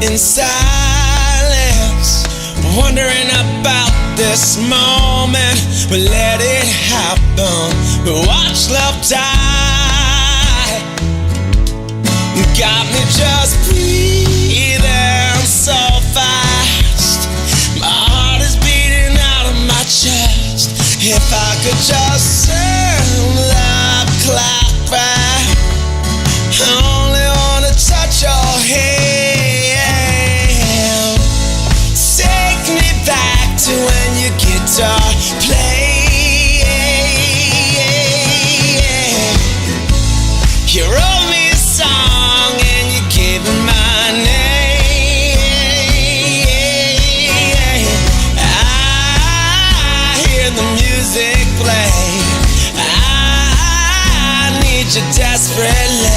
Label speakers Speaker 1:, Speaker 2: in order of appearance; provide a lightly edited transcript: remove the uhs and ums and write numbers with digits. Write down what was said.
Speaker 1: in silence, wondering about this moment. We let it happen, we watch love die. Got me just breathing so fast. My heart is beating out of my chest. If I could just turn the clock back, I only wanna touch your hand. Take me back to when your guitar played. You wrote me a song and you gave it my name. I hear the music play, I need you desperately.